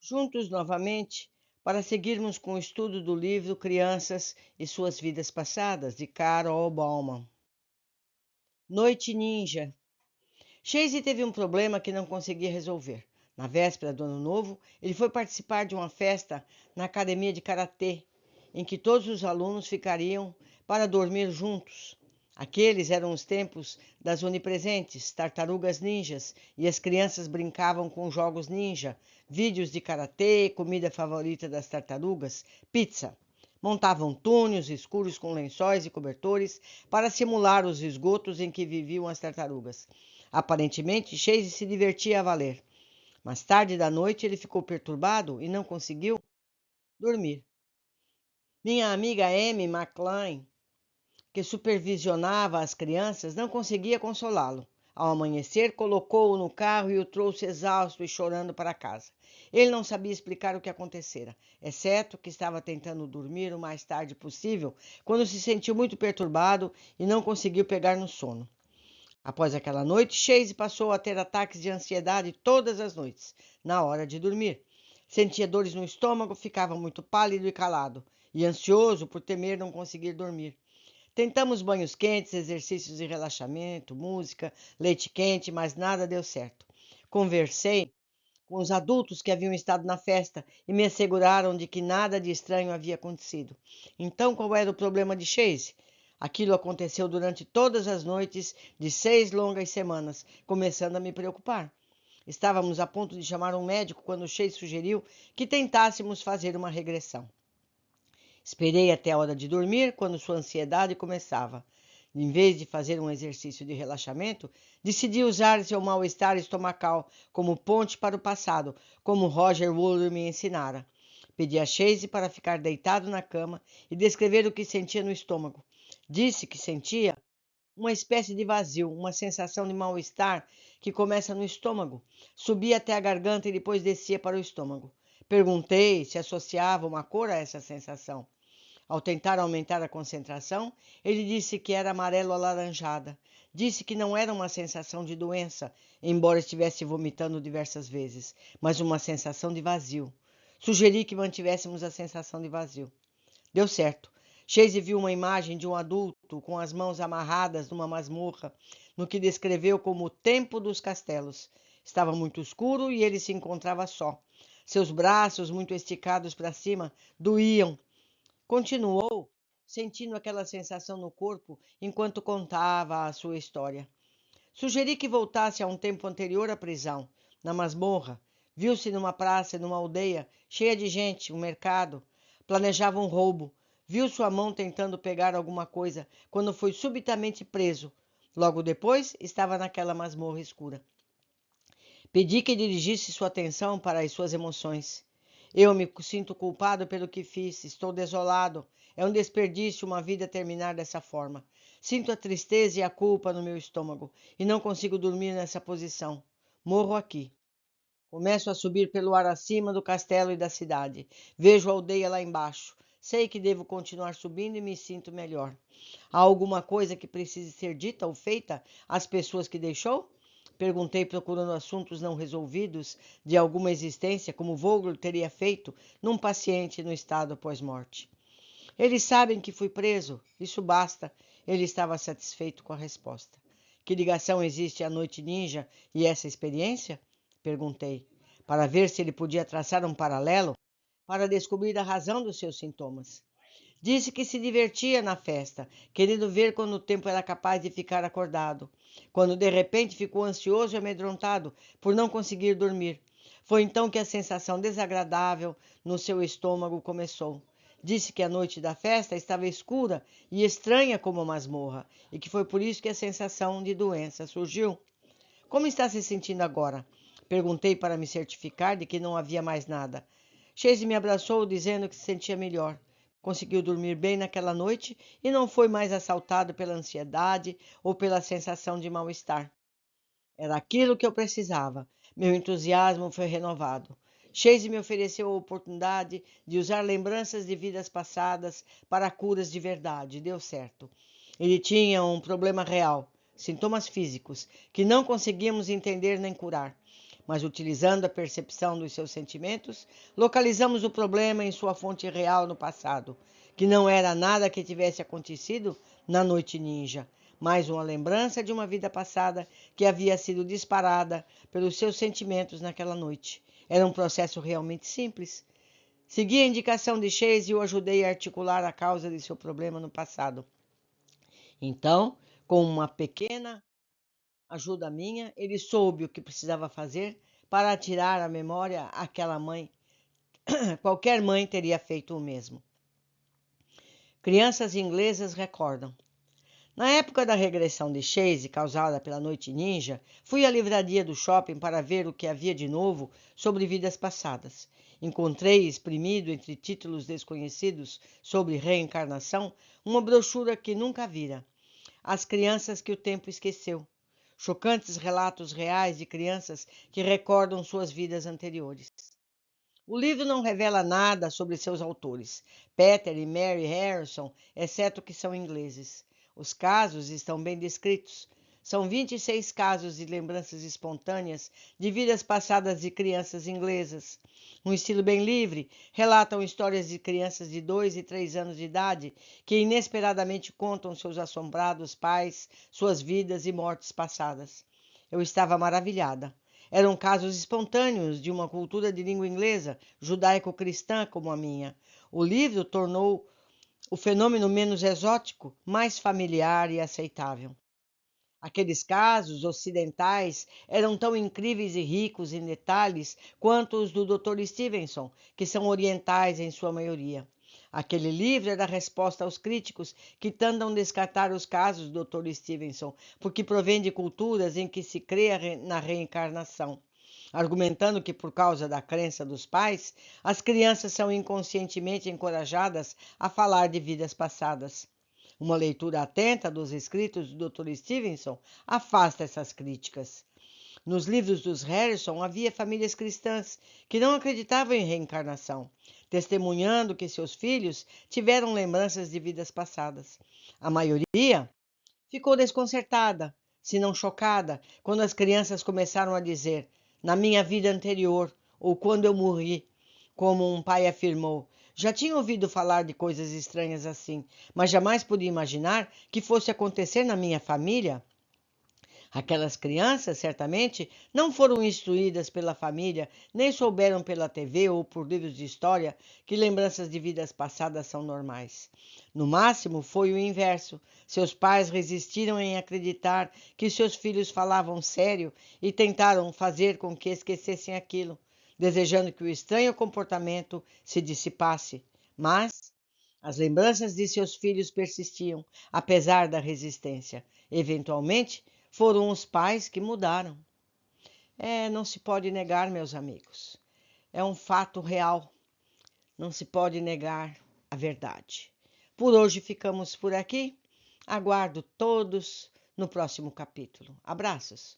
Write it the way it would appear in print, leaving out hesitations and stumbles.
juntos novamente para seguirmos com o estudo do livro Crianças e Suas Vidas Passadas, de Carol Bauman. Noite Ninja. Chase teve um problema que não conseguia resolver. Na véspera do Ano Novo, ele foi participar de uma festa na academia de karatê, em que todos os alunos ficariam para dormir juntos. Aqueles eram os tempos das onipresentes, tartarugas ninjas, e as crianças brincavam com jogos ninja, vídeos de karatê, comida favorita das tartarugas, pizza. Montavam túneis escuros com lençóis e cobertores para simular os esgotos em que viviam as tartarugas. Aparentemente, Chase se divertia a valer. Mais tarde da noite, ele ficou perturbado e não conseguiu dormir. Minha amiga Amy McLean, que supervisionava as crianças, não conseguia consolá-lo. Ao amanhecer, colocou-o no carro e o trouxe exausto e chorando para casa. Ele não sabia explicar o que acontecera, exceto que estava tentando dormir o mais tarde possível, quando se sentiu muito perturbado e não conseguiu pegar no sono. Após aquela noite, Chase passou a ter ataques de ansiedade todas as noites, na hora de dormir. Sentia dores no estômago, ficava muito pálido e calado, e ansioso por temer não conseguir dormir. Tentamos banhos quentes, exercícios de relaxamento, música, leite quente, mas nada deu certo. Conversei com os adultos que haviam estado na festa e me asseguraram de que nada de estranho havia acontecido. Então, qual era o problema de Chase? Aquilo aconteceu durante todas as noites de 6 longas semanas, começando a me preocupar. Estávamos a ponto de chamar um médico quando Chase sugeriu que tentássemos fazer uma regressão. Esperei até a hora de dormir, quando sua ansiedade começava. Em vez de fazer um exercício de relaxamento, decidi usar seu mal-estar estomacal como ponte para o passado, como Roger Wooler me ensinara. Pedi a Chase para ficar deitado na cama e descrever o que sentia no estômago. Disse que sentia uma espécie de vazio, uma sensação de mal-estar que começa no estômago, subia até a garganta e depois descia para o estômago. Perguntei se associava uma cor a essa sensação. Ao tentar aumentar a concentração, ele disse que era amarelo-alaranjada. Disse que não era uma sensação de doença, embora estivesse vomitando diversas vezes, mas uma sensação de vazio. Sugeri que mantivéssemos a sensação de vazio. Deu certo. Chase viu uma imagem de um adulto com as mãos amarradas numa masmorra, no que descreveu como o tempo dos castelos. Estava muito escuro e ele se encontrava só. Seus braços, muito esticados para cima, doíam. Continuou sentindo aquela sensação no corpo enquanto contava a sua história. Sugeri que voltasse a um tempo anterior à prisão, na masmorra. Viu-se numa praça, numa aldeia, cheia de gente, um mercado. Planejava um roubo. Viu sua mão tentando pegar alguma coisa, quando foi subitamente preso. Logo depois, estava naquela masmorra escura. Pedi que dirigisse sua atenção para as suas emoções. Eu me sinto culpado pelo que fiz, estou desolado. É um desperdício uma vida terminar dessa forma. Sinto a tristeza e a culpa no meu estômago e não consigo dormir nessa posição. Morro aqui. Começo a subir pelo ar acima do castelo e da cidade. Vejo a aldeia lá embaixo. Sei que devo continuar subindo e me sinto melhor. Há alguma coisa que precise ser dita ou feita às pessoas que deixou? Perguntei, procurando assuntos não resolvidos de alguma existência, como Vogel teria feito num paciente no estado pós-morte. Eles sabem que fui preso, isso basta. Ele estava satisfeito com a resposta. Que ligação existe à noite ninja e essa experiência? Perguntei, para ver se ele podia traçar um paralelo para descobrir a razão dos seus sintomas. Disse que se divertia na festa, querendo ver quando o tempo era capaz de ficar acordado, quando de repente ficou ansioso e amedrontado por não conseguir dormir. Foi então que a sensação desagradável no seu estômago começou. Disse que a noite da festa estava escura e estranha como uma masmorra, e que foi por isso que a sensação de doença surgiu. Como está se sentindo agora? Perguntei para me certificar de que não havia mais nada. Chase me abraçou, dizendo que se sentia melhor. Conseguiu dormir bem naquela noite e não foi mais assaltado pela ansiedade ou pela sensação de mal-estar. Era aquilo que eu precisava. Meu entusiasmo foi renovado. Chase me ofereceu a oportunidade de usar lembranças de vidas passadas para curas de verdade. Deu certo. Ele tinha um problema real, sintomas físicos, que não conseguíamos entender nem curar. mas utilizando a percepção dos seus sentimentos, localizamos o problema em sua fonte real no passado, que não era nada que tivesse acontecido na noite ninja, mas uma lembrança de uma vida passada que havia sido disparada pelos seus sentimentos naquela noite. Era um processo realmente simples. Segui a indicação de Chase e o ajudei a articular a causa de seu problema no passado. Então, com uma pequena ajuda minha, ele soube o que precisava fazer para tirar à memória aquela mãe. Qualquer mãe teria feito o mesmo. Crianças inglesas recordam. Na época da regressão de Chase, causada pela noite ninja, fui à livraria do shopping para ver o que havia de novo sobre vidas passadas. Encontrei exprimido entre títulos desconhecidos sobre reencarnação uma brochura que nunca vira. As crianças que o tempo esqueceu. Chocantes relatos reais de crianças que recordam suas vidas anteriores. O livro não revela nada sobre seus autores, Peter e Mary Harrison, exceto que são ingleses. Os casos estão bem descritos. São 26 casos de lembranças espontâneas de vidas passadas de crianças inglesas. Um estilo bem livre, relatam histórias de crianças de 2 e 3 anos de idade que inesperadamente contam seus assombrados pais, suas vidas e mortes passadas. Eu estava maravilhada. Eram casos espontâneos de uma cultura de língua inglesa, judaico-cristã como a minha. O livro tornou o fenômeno menos exótico, mais familiar e aceitável. Aqueles casos ocidentais eram tão incríveis e ricos em detalhes quanto os do Dr. Stevenson, que são orientais em sua maioria. Aquele livro era a resposta aos críticos que tentam descartar os casos do Dr. Stevenson, porque provém de culturas em que se crê na reencarnação, argumentando que, por causa da crença dos pais, as crianças são inconscientemente encorajadas a falar de vidas passadas. Uma leitura atenta dos escritos do Dr. Stevenson afasta essas críticas. Nos livros dos Harrison havia famílias cristãs que não acreditavam em reencarnação, testemunhando que seus filhos tiveram lembranças de vidas passadas. A maioria ficou desconcertada, se não chocada, quando as crianças começaram a dizer: "Na minha vida anterior" ou "quando eu morri", como um pai afirmou. Já tinha ouvido falar de coisas estranhas assim, mas jamais podia imaginar que fosse acontecer na minha família. Aquelas crianças, certamente, não foram instruídas pela família, nem souberam pela TV ou por livros de história que lembranças de vidas passadas são normais. No máximo, foi o inverso. Seus pais resistiram em acreditar que seus filhos falavam sério e tentaram fazer com que esquecessem aquilo, desejando que o estranho comportamento se dissipasse. Mas as lembranças de seus filhos persistiam, apesar da resistência. Eventualmente, foram os pais que mudaram. Não se pode negar, meus amigos. É um fato real. Não se pode negar a verdade. Por hoje ficamos por aqui. Aguardo todos no próximo capítulo. Abraços.